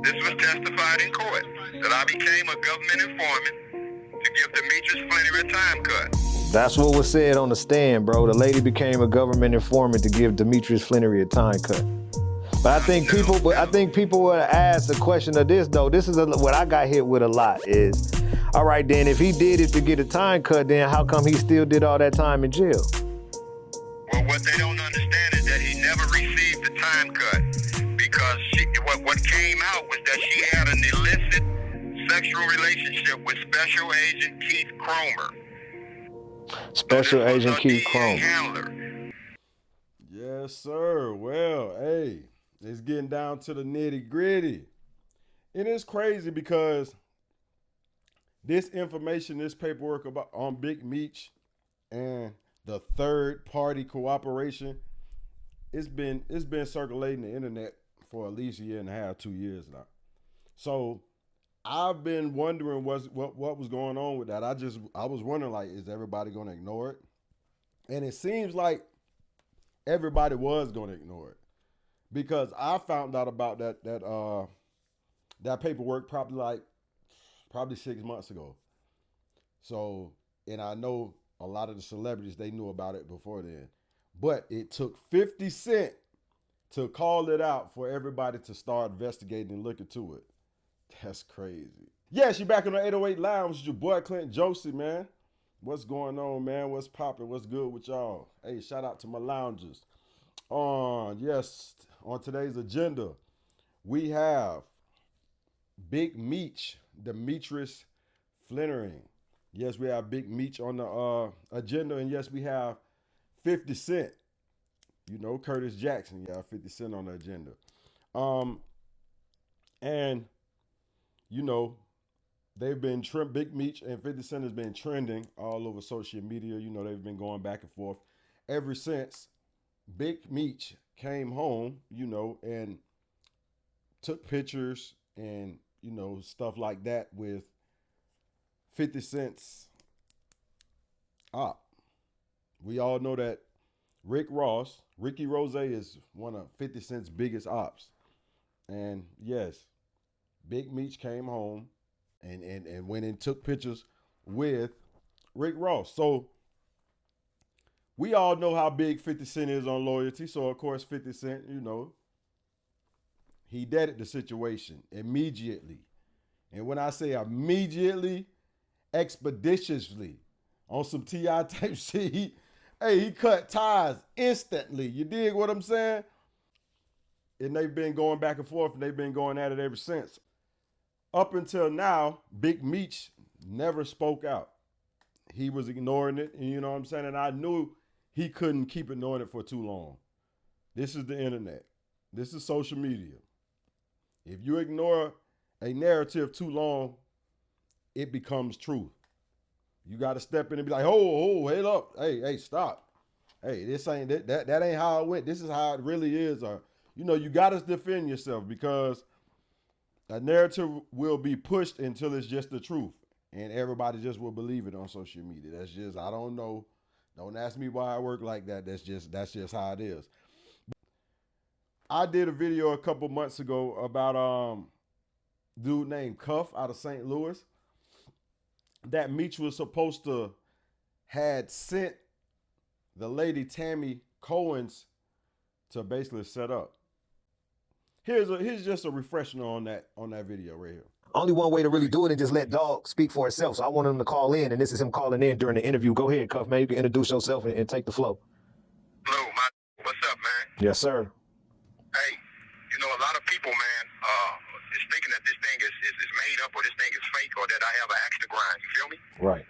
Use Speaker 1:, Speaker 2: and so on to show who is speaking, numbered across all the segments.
Speaker 1: This was testified in court, that I became a government informant to give Demetrius Flannery a time cut.
Speaker 2: That's what was said on the stand, bro. The lady became a government informant to give Demetrius Flannery a time cut. But I think people would ask the question of this, though. This is what I got hit with a lot is, all right, then if he did it to get a time cut, then how come he still did all that time in jail?
Speaker 1: Well, what they don't understand is that he never received the time cut because what came out was that she had an illicit sexual relationship with Special Agent Keith Cromer.
Speaker 2: Special Agent Keith Cromer.
Speaker 3: Yes, sir. Well, hey, it's getting down to the nitty gritty. It is crazy because this information, this paperwork on Big Meech and the third party cooperation, it's been circulating the internet for at least a year and a half, 2 years now. So I've been wondering what was going on with that. I was wondering, like, is everybody going to ignore it? And it seems like everybody was going to ignore it because I found out about that paperwork probably 6 months ago. So, and I know a lot of the celebrities, they knew about it before then, but it took 50 Cent to call it out for everybody to start investigating and look into it. That's crazy. Yes, you're back on the 808 Lounge with your boy Clint Josie, man. What's going on, man? What's popping? What's good with y'all? Hey, shout out to my loungers. On today's agenda, we have Big Meech, Demetrius Flannery. Yes, we have Big Meech on the agenda, and yes, we have 50 Cent. You know, Curtis Jackson. Yeah, 50 Cent on the agenda. And you know, they've been Big Meech and 50 Cent has been trending all over social media. You know, they've been going back and forth ever since Big Meech came home, you know, and took pictures and, you know, stuff like that with 50 Cent's op. We all know that Ricky Rose is one of 50 Cent's biggest ops. And yes, Big Meech came home and went and took pictures with Rick Ross. So we all know how big 50 Cent is on loyalty. So, of course, 50 Cent, you know, he deaded the situation immediately. And when I say immediately, expeditiously, on some T.I. type shit, he cut ties instantly. You dig what I'm saying? And they've been going back and forth, and they've been going at it ever since. Up until now, Big Meech never spoke out. He was ignoring it, and you know what I'm saying? And I knew he couldn't keep ignoring it for too long. This is the internet. This is social media. If you ignore a narrative too long, it becomes truth. You got to step in and be like, oh, hold up. Hey, stop. Hey, this ain't that ain't how it went. This is how it really is. Or, you know, you got to defend yourself because a narrative will be pushed until it's just the truth. And everybody just will believe it on social media. That's just, I don't know. Don't ask me why I work like that. That's just how it is. I did a video a couple months ago about dude named Cuff out of St. Louis that Meech was supposed to had sent the lady Tammy Cohen's to basically set up. Here's just a refresher on that video right here.
Speaker 2: Only one way to really do it is just let dog speak for itself. So I want him to call in, and this is him calling in during the interview. Go ahead, Cuff, man. You can introduce yourself and take the flow.
Speaker 1: Hello, what's up, man?
Speaker 2: Yes, sir.
Speaker 1: Hey, you know, a lot of people, man, is thinking that this thing is made up or this thing is fake or that I have an axe to grind. You feel me?
Speaker 2: Right.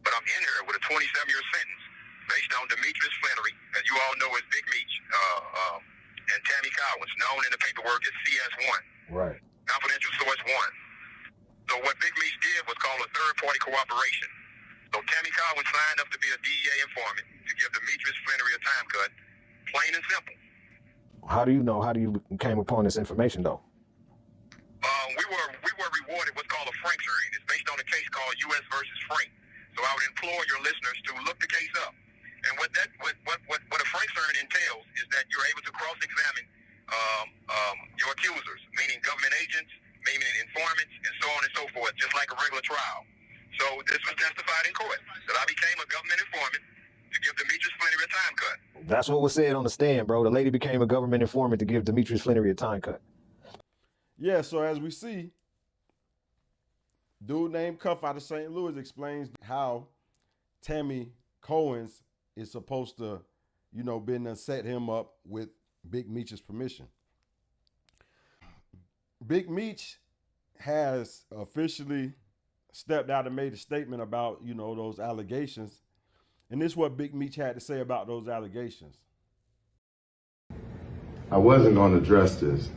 Speaker 1: But I'm in here with a 27-year sentence based on Demetrius Flannery, as you all know as Big Meech, and Tammy Collins, known in the paperwork as CS1.
Speaker 2: Right.
Speaker 1: Confidential source 1. So what Big Meech did was called a third-party cooperation. So Tammy Collins signed up to be a DEA informant to give Demetrius Flannery a time cut, plain and simple.
Speaker 2: How do you know? How do you came upon this information, though?
Speaker 1: We were rewarded what's called a Franks hearing. It's based on a case called U.S. versus Frank. So I would implore your listeners to look the case up. And what a Franks hearing entails is that you're able to cross-examine your accusers, meaning government agents, meaning informants and so on and so forth, just like a regular trial. So this was testified in court that I became a government informant to give Demetrius Flannery a time cut.
Speaker 2: That's what was said on the stand, bro. The lady became a government informant to give Demetrius Flannery a time cut.
Speaker 3: Yeah, so as we see, dude named Cuff out of St. Louis explains how Tammy Cohen's is supposed to, been to set him up with Big Meech's permission. Big Meech has officially stepped out and made a statement about, those allegations. And this is what Big Meech had to say about those allegations.
Speaker 4: I wasn't going to address this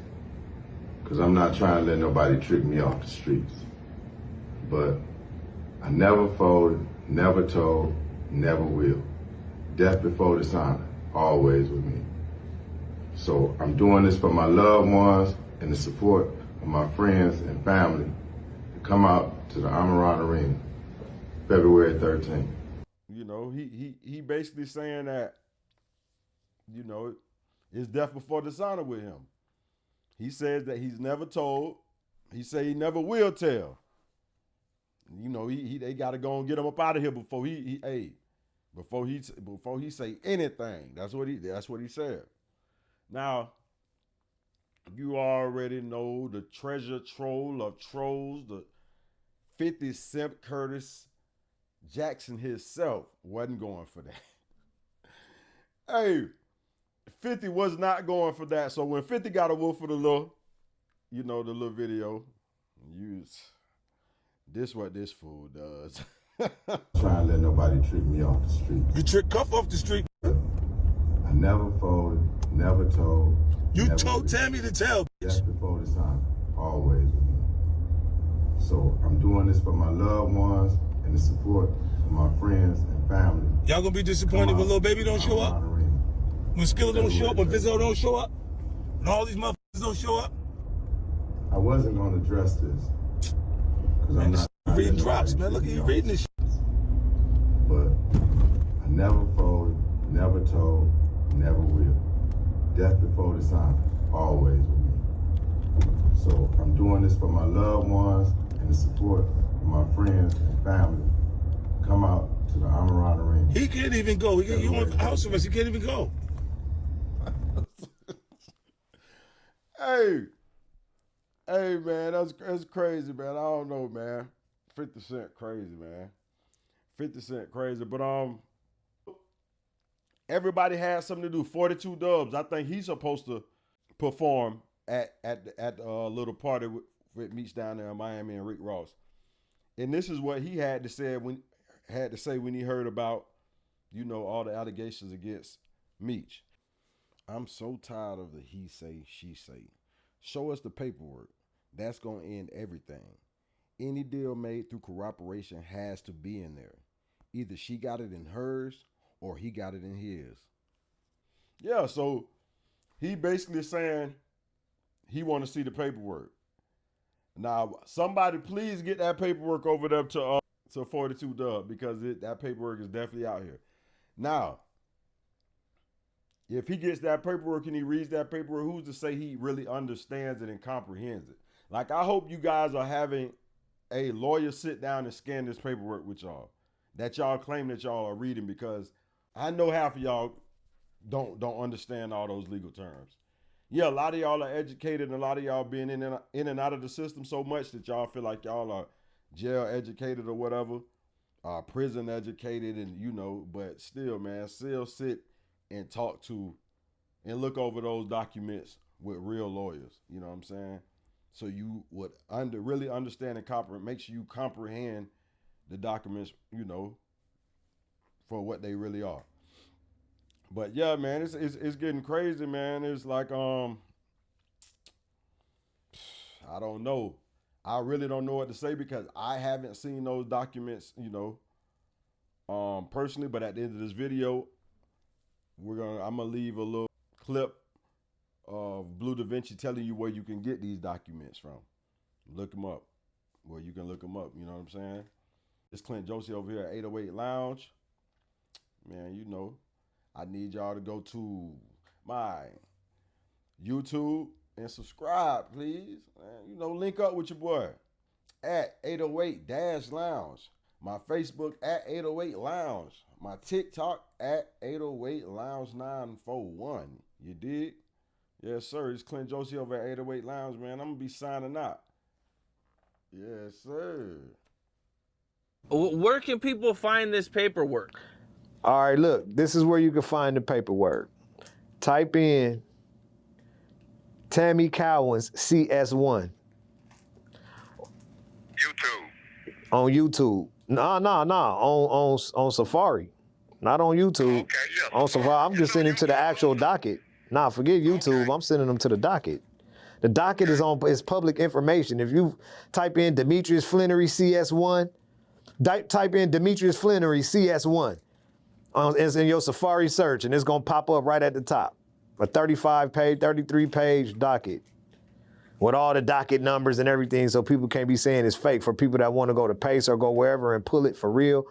Speaker 4: because I'm not trying to let nobody trick me off the streets. But I never folded, never told, never will. Death before dishonor, always with me. So I'm doing this for my loved ones and the support of my friends and family to come out to the Amaran Arena, February 13th.
Speaker 3: He basically saying that, it's death before dishonor with him. He says that he's never told. He say he never will tell. They got to go and get him up out of here before he say anything. That's what he said. Now, you already know the treasure troll of trolls, the 50 Cent Curtis Jackson himself wasn't going for that. Hey, 50 was not going for that. So when 50 got a wolf for the little video, this what this fool does.
Speaker 4: Trying to let nobody trick me off the street.
Speaker 5: You trick Cuff off the street.
Speaker 4: I never folded, never told.
Speaker 5: You
Speaker 4: never
Speaker 5: told
Speaker 4: will.
Speaker 5: Tammy to tell.
Speaker 4: That's before dishonor, always with me. So I'm doing this for my loved ones and the support of my friends and family.
Speaker 5: Y'all gonna be disappointed when Lil Baby don't show up? When Skilla don't show up? When Vizzo don't show up? When all these motherfuckers don't show up?
Speaker 4: I wasn't going to address this because I'm not
Speaker 5: reading drops, man. Look at you reading this shit.
Speaker 4: But I never folded, never told, never will. Death before dishonor, always with me. So I'm doing this for my loved ones and the support of my friends and family. Come out to the Amaran Arena.
Speaker 5: He can't even go. You want house arrest? He can't even go.
Speaker 3: Hey, man, that's crazy, man. I don't know, man. 50 Cent crazy, man. 50 Cent crazy, but everybody has something to do. 42 Dubs. I think he's supposed to perform at a little party with Meech down there in Miami and Rick Ross. And this is what he had to say when he heard about, all the allegations against Meech. I'm so tired of the he say, she say. Show us the paperwork. That's going to end everything. Any deal made through cooperation has to be in there. Either she got it in hers or he got it in his. Yeah, so he basically saying he want to see the paperwork. Now, somebody please get that paperwork over there to 42 Dub because that paperwork is definitely out here. Now, if he gets that paperwork and he reads that paperwork, who's to say he really understands it and comprehends it? Like, I hope you guys are having a lawyer sit down and scan this paperwork with y'all that y'all claim that y'all are reading, because I know half of y'all don't understand all those legal terms. Yeah, a lot of y'all are educated and a lot of y'all been in and out of the system so much that y'all feel like y'all are jail educated or whatever, prison educated, and but still, man, still sit and talk to and look over those documents with real lawyers. You know what I'm saying? So you would really understand and comprehend, make sure you comprehend the documents, for what they really are. But yeah, man, it's getting crazy, man. It's like, I don't know. I really don't know what to say because I haven't seen those documents, personally. But at the end of this video, I'm gonna leave a little clip of Blue Da Vinci telling you where you can get these documents from. Look them up. Where you can look them up. You know what I'm saying? It's Clint Josie over here at 808 Lounge. Man, I need y'all to go to my YouTube and subscribe, please. You know, link up with your boy at 808-Lounge. My Facebook at 808 Lounge. My TikTok at 808 Lounge 941. You dig? Yes, sir. It's Clint Josie over at 808 Lounge, man. I'm gonna be signing out. Yes, sir.
Speaker 6: Where can people find this paperwork?
Speaker 2: All right, look, this is where you can find the paperwork. Type in Tammy Cowan's CS1
Speaker 1: YouTube.
Speaker 2: on YouTube. On Safari. Not on YouTube.
Speaker 1: Okay, yeah.
Speaker 2: On Safari. I'm just sending to the actual docket. Nah, forget YouTube. I'm sending them to the docket. The docket is public information. If you type in Demetrius Flannery CS1, type in Demetrius Flannery CS1. It's in your Safari search, and it's gonna pop up right at the top. A 35-page, 33-page docket with all the docket numbers and everything, so people can't be saying it's fake. For people that want to go to Pace or go wherever and pull it for real,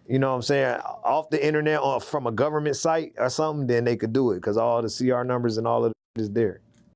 Speaker 2: you know what I'm saying, off the internet or from a government site or something, then they could do it because all the CR numbers and all of it is there.